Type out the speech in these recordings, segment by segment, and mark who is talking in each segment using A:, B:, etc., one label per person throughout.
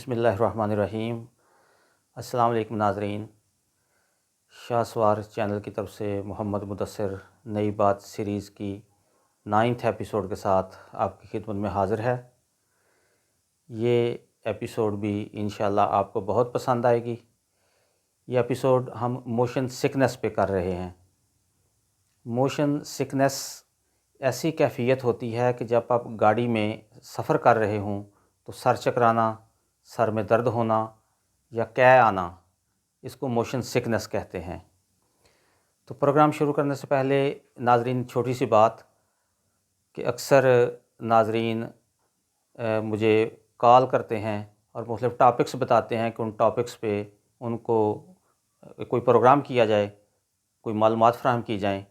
A: बिस्मिल्लाहिर्रहमानिर्रहीम। अस्सलाम वालेकुम नाज़रीन। शाहसवार चैनल की तरफ से मोहम्मद मुदस्सिर नई बात सीरीज़ की 9th एपिसोड के साथ आपकी खिदमत में हाज़िर है। ये एपिसोड भी इंशाल्लाह आपको बहुत पसंद आएगी। ये एपिसोड हम मोशन सिकनेस पे कर रहे हैं। मोशन सिकनेस ऐसी कैफ़ियत होती है कि जब आप गाड़ी में सफ़र कर रहे हों तो सर चकराना, सर में दर्द होना या कै आना, इसको मोशन सिकनेस कहते हैं। तो प्रोग्राम शुरू करने से पहले नाज़रीन छोटी सी बात कि अक्सर नाज़रीन मुझे कॉल करते हैं और मुख्तलिफ़ टॉपिक्स बताते हैं कि उन टॉपिक्स पे उनको कोई प्रोग्राम किया जाए, कोई मालूमात फ़राहम की जाएँ।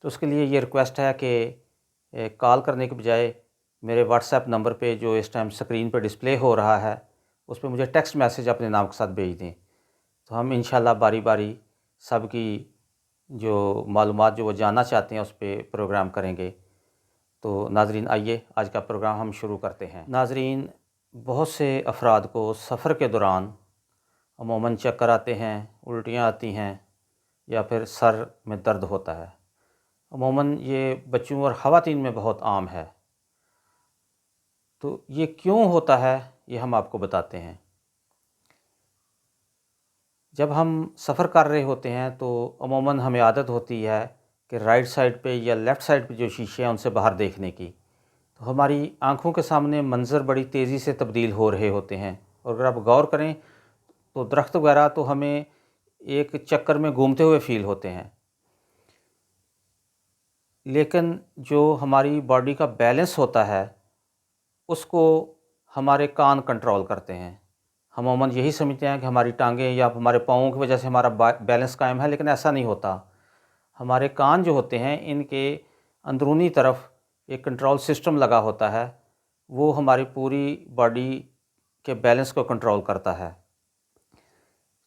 A: तो उसके लिए ये रिक्वेस्ट है कि कॉल करने के बजाय मेरे व्हाट्सएप नंबर पे जो इस टाइम स्क्रीन पे डिस्प्ले हो रहा है उस पर मुझे टेक्स्ट मैसेज अपने नाम के साथ भेज दें। तो हम इंशाल्लाह बारी बारी सब की जो मालूमात जो वो जानना चाहते हैं उस पर प्रोग्राम करेंगे। तो नाज़रीन आइए आज का प्रोग्राम हम शुरू करते हैं। नाज़रीन, बहुत से अफराद को सफ़र के दौरान अमूमन चक्कर आते हैं, उल्टियाँ आती हैं या फिर सर में दर्द होता है। अमूमन ये बच्चों और ख़वातीन में बहुत आम है। तो ये क्यों होता है ये हम आपको बताते हैं। जब हम सफ़र कर रहे होते हैं तो अमूमन हमें आदत होती है कि राइट साइड पे या लेफ़्ट साइड पे जो शीशे हैं उनसे बाहर देखने की। तो हमारी आँखों के सामने मंज़र बड़ी तेज़ी से तब्दील हो रहे होते हैं और अगर आप गौर करें तो दरख्त वगैरह तो हमें एक चक्कर में घूमते हुए फ़ील होते हैं, लेकिन जो हमारी बॉडी का बैलेंस होता है उसको हमारे कान कंट्रोल करते हैं। हम अमूमन यही समझते हैं कि हमारी टांगें या हमारे पाँवों की वजह से हमारा बैलेंस कायम है, लेकिन ऐसा नहीं होता। हमारे कान जो होते हैं इनके अंदरूनी तरफ एक कंट्रोल सिस्टम लगा होता है, वो हमारी पूरी बॉडी के बैलेंस को कंट्रोल करता है।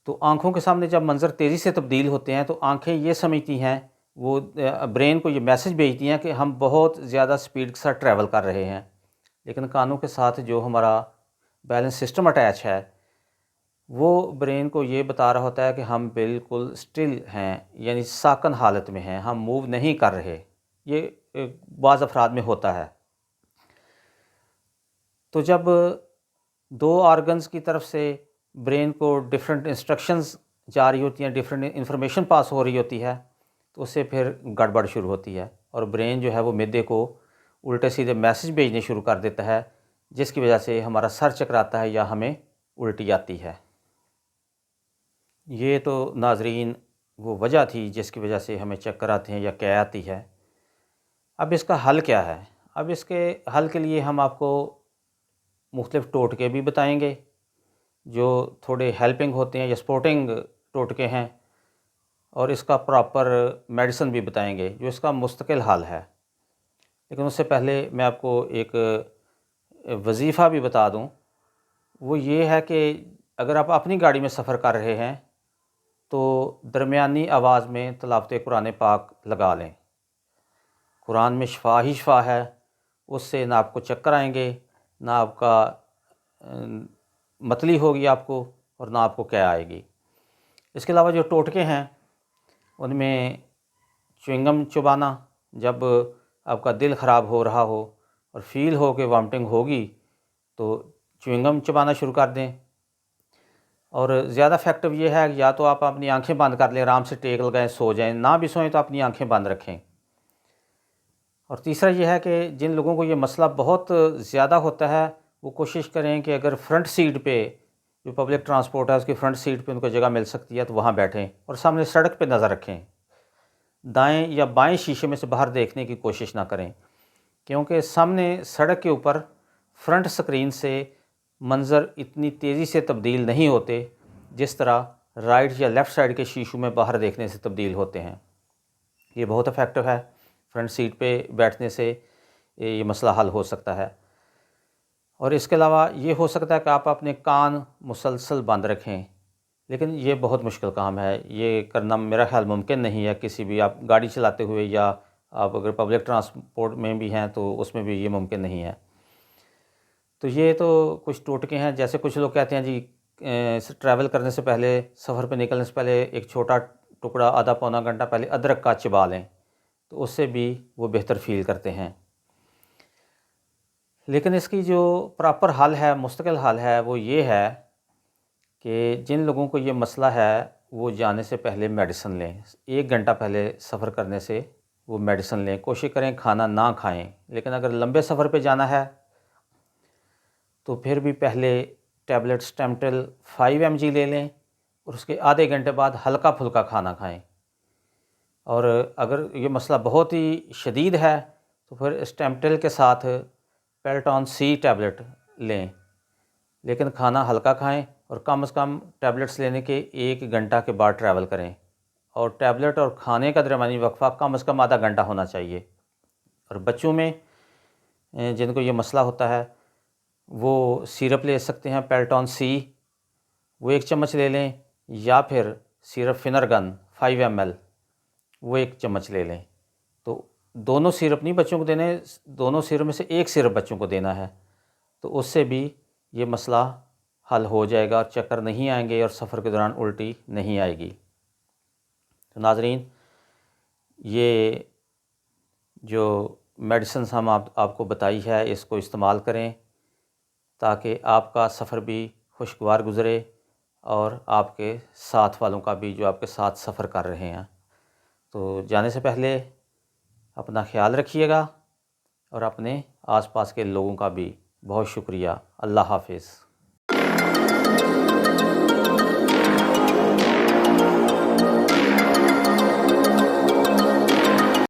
A: तो आँखों के सामने जब मंज़र तेज़ी से तब्दील होते हैं तो आँखें ये समझती हैं, वो ब्रेन को ये मैसेज भेजती हैं कि हम बहुत ज़्यादा स्पीड के साथ ट्रैवल कर रहे हैं, लेकिन कानों के साथ जो हमारा बैलेंस सिस्टम अटैच है वो ब्रेन को ये बता रहा होता है कि हम बिल्कुल स्टिल हैं, यानी साकन हालत में हैं, हम मूव नहीं कर रहे। ये बाज़ अफराद में होता है। तो जब दो ऑर्गन्स की तरफ से ब्रेन को डिफरेंट इंस्ट्रक्शंस जा रही होती हैं, डिफरेंट इंफॉर्मेशन पास हो रही होती है, तो उससे फिर गड़बड़ शुरू होती है और ब्रेन जो है वो मैदे को उल्टे सीधे मैसेज भेजने शुरू कर देता है, जिसकी वजह से हमारा सर चकराता है या हमें उल्टी आती है। ये तो नाज़रीन वो वजह थी जिसकी वजह से हमें चक्कर आते हैं या कै आती है। अब इसका हल क्या है? अब इसके हल के लिए हम आपको मुख्तलिफ़ टोटके भी बताएंगे जो थोड़े हेल्पिंग होते हैं या सपोर्टिंग टोटके हैं, और इसका प्रॉपर मेडिसिन भी बताएंगे जो इसका मुस्तकिल हल है। लेकिन उससे पहले मैं आपको एक वजीफ़ा भी बता दूं। वो ये है कि अगर आप अपनी गाड़ी में सफ़र कर रहे हैं तो दरमियानी आवाज़ में तिलावत कुरान पाक लगा लें। कुरान में शिफा ही शिफा है, उससे ना आपको चक्कर आएंगे, ना आपका मतली होगी आपको, और ना आपको क्या आएगी। इसके अलावा जो टोटके हैं उनमें च्युइंगम चबाना, जब आपका दिल ख़राब हो रहा हो और फील हो कि वॉमिटिंग होगी तो च्युइंगम चबाना शुरू कर दें। और ज़्यादा इफेक्टिव ये है कि या तो आप अपनी आंखें बंद कर लें, आराम से टेक लगाएं, सो जाएं, ना भी सोएं तो अपनी आंखें बंद रखें। और तीसरा ये है कि जिन लोगों को ये मसला बहुत ज़्यादा होता है वो कोशिश करें कि अगर फ्रंट सीट पे जो पब्लिक ट्रांसपोर्ट है उसकी फ्रंट सीट पे उनको जगह मिल सकती है तो वहाँ बैठें और सामने सड़क पे नज़र रखें। दाएं या बाएं शीशे में से बाहर देखने की कोशिश ना करें, क्योंकि सामने सड़क के ऊपर फ्रंट स्क्रीन से मंज़र इतनी तेज़ी से तब्दील नहीं होते जिस तरह राइट या लेफ़्ट साइड के शीशों में बाहर देखने से तब्दील होते हैं। ये बहुत इफेक्टिव है। फ्रंट सीट पे बैठने से ये मसला हल हो सकता है। और इसके अलावा ये हो सकता है कि आप अपने कान मुसलसल बंद रखें, लेकिन ये बहुत मुश्किल काम है। ये करना मेरा ख्याल मुमकिन नहीं है किसी भी, आप गाड़ी चलाते हुए या आप अगर पब्लिक ट्रांसपोर्ट में भी हैं तो उसमें भी ये मुमकिन नहीं है। تو یہ تو کچھ ٹوٹکے ہیں. جیسے کچھ لوگ کہتے ہیں جی ٹریول کرنے سے پہلے، سفر پہ نکلنے سے پہلے ایک چھوٹا ٹکڑا آدھا پونا گھنٹہ پہلے ادرک کا چبا لیں، تو اس سے بھی وہ بہتر فیل کرتے ہیں. لیکن اس کی جو پراپر حل ہے، مستقل حل ہے، وہ یہ ہے کہ جن لوگوں کو یہ مسئلہ ہے وہ جانے سے پہلے میڈیسن لیں. 1 گھنٹہ پہلے سفر کرنے سے وہ میڈیسن لیں. کوشش کریں کھانا نہ کھائیں. لیکن اگر لمبے سفر پہ جانا ہے تو پھر بھی پہلے ٹیبلٹ اسٹیمٹل 5 mg لے لیں اور اس کے آدھے گھنٹے بعد ہلکا پھلکا کھانا کھائیں. اور اگر یہ مسئلہ بہت ہی شدید ہے تو پھر اسٹیمٹل کے ساتھ پیلٹون سی ٹیبلٹ لیں، لیکن کھانا ہلکا کھائیں اور کم از کم ٹیبلٹس لینے کے 1 گھنٹہ کے بعد ٹریول کریں. اور ٹیبلٹ اور کھانے کا درمیانی وقفہ کم از کم آدھا گھنٹہ ہونا چاہیے. اور بچوں میں جن کو یہ مسئلہ ہوتا ہے وہ سیرپ لے سکتے ہیں پیلٹون سی، وہ 1 چمچ لے لیں، یا پھر سیرپ فنرگن 5 ml وہ 1 چمچ لے لیں. تو دونوں سیرپ نہیں بچوں کو دینے، دونوں سیرپ میں سے 1 سیرپ بچوں کو دینا ہے. تو اس سے بھی یہ مسئلہ حل ہو جائے گا اور چکر نہیں آئیں گے اور سفر کے دوران الٹی نہیں آئے گی. تو ناظرین، یہ جو میڈیسنز ہم آپ کو بتائی ہے اس کو استعمال کریں تاکہ آپ کا سفر بھی خوشگوار گزرے اور آپ کے ساتھ والوں کا بھی جو آپ کے ساتھ سفر کر رہے ہیں. تو جانے سے پہلے اپنا خیال رکھیے گا اور اپنے آس پاس کے لوگوں کا بھی بہت شکریہ. اللہ حافظ.